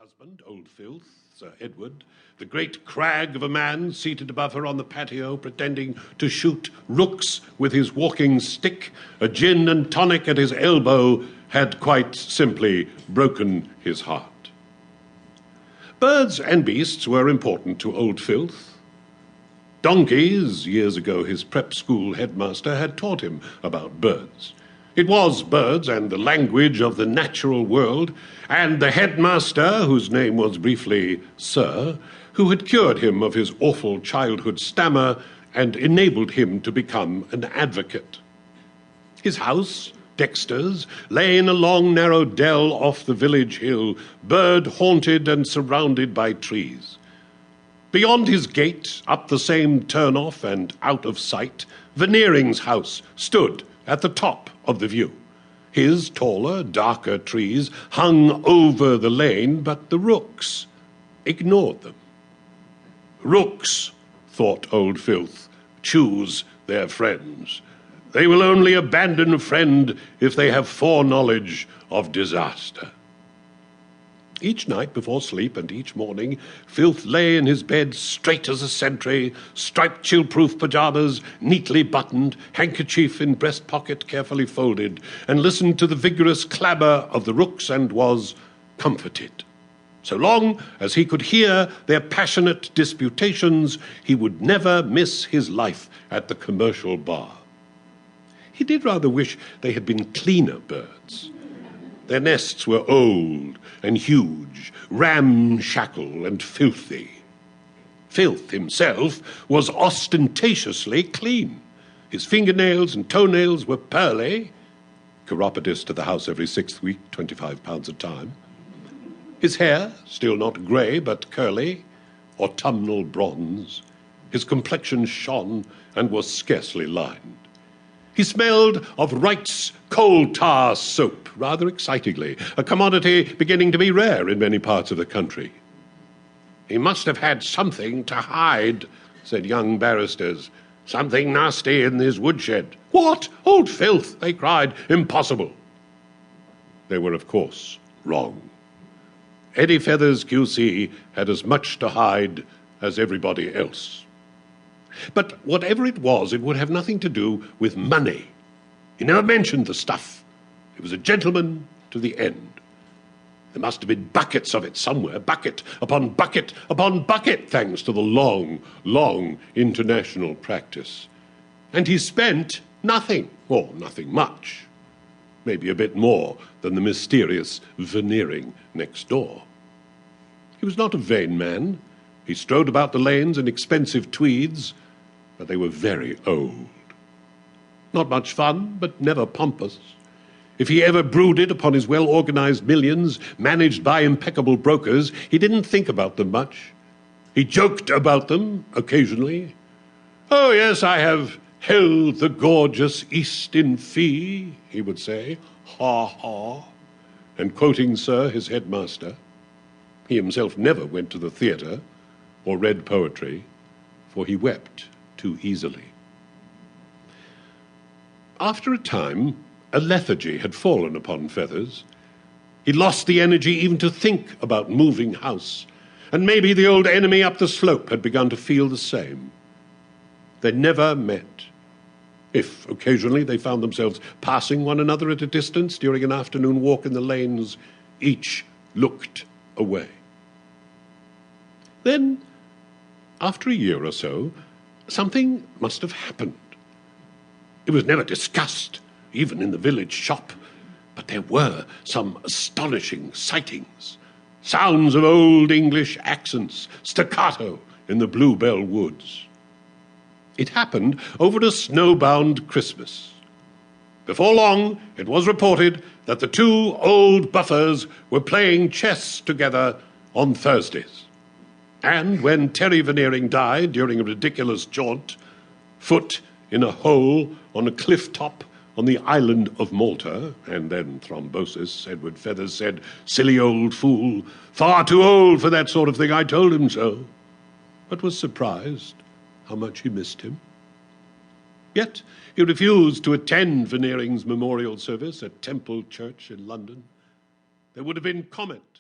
husband, old Filth, Sir Edward, the great crag of a man seated above her on the patio, pretending to shoot rooks with his walking stick, a gin and tonic at his elbow, had quite simply broken his heart. Birds and beasts were important to old Filth. Donkeys, years ago his prep school headmaster had taught him about birds. It was birds and the language of the natural world, and the headmaster, whose name was briefly Sir, who had cured him of his awful childhood stammer and enabled him to become an advocate. His house, Dexter's, lay in a long, narrow dell off the village hill, bird-haunted and surrounded by trees. Beyond his gate, up the same turn-off and out of sight, Veneering's house stood at the top of the view. His taller, darker trees hung over the lane, but the rooks ignored them. Rooks, thought old Filth, choose their friends. They will only abandon a friend if they have foreknowledge of disaster. Each night before sleep and each morning, Filth lay in his bed straight as a sentry, striped chill-proof pajamas, neatly buttoned, handkerchief in breast pocket carefully folded, and listened to the vigorous clamour of the rooks and was comforted. So long as he could hear their passionate disputations, he would never miss his life at the commercial bar. He did rather wish they had been cleaner birds. Their nests were old and huge, ramshackle and filthy. Filth himself was ostentatiously clean. His fingernails and toenails were pearly, chiropodist to the house every 6th week, £25 a time. His hair, still not grey but curly, autumnal bronze. His complexion shone and was scarcely lined. He smelled of Wright's coal tar soap, rather excitingly, a commodity beginning to be rare in many parts of the country. He must have had something to hide, said young barristers. Something nasty in his woodshed. What? Old Filth, they cried. Impossible. They were, of course, wrong. Eddie Feathers, QC, had as much to hide as everybody else. But whatever it was, it would have nothing to do with money. He never mentioned the stuff. He was a gentleman to the end. There must have been buckets of it somewhere, bucket upon bucket upon bucket, thanks to the long, long international practice. And he spent nothing, or nothing much. Maybe a bit more than the mysterious Veneering next door. He was not a vain man. He strode about the lanes in expensive tweeds, but they were very old. Not much fun, but never pompous. If he ever brooded upon his well-organized millions, managed by impeccable brokers, he didn't think about them much. He joked about them occasionally. Oh, yes, I have held the gorgeous East in fee, he would say, ha, ha, and quoting Sir, his headmaster. He himself never went to the theatre or read poetry, for he wept too easily. After a time, a lethargy had fallen upon Feathers. He lost the energy even to think about moving house, and maybe the old enemy up the slope had begun to feel the same. They never met. If occasionally they found themselves passing one another at a distance during an afternoon walk in the lanes, each looked away. Then, after a year or so, something must have happened. It was never discussed, even in the village shop, but there were some astonishing sightings. Sounds of old English accents, staccato in the bluebell woods. It happened over a snowbound Christmas. Before long, it was reported that the two old buffers were playing chess together on Thursdays. And when Terry Veneering died during a ridiculous jaunt, foot in a hole on a cliff top on the island of Malta, and then thrombosis, Edward Feathers said, "Silly old fool, far too old for that sort of thing, I told him so," but was surprised how much he missed him. Yet he refused to attend Veneering's memorial service at Temple Church in London. There would have been comment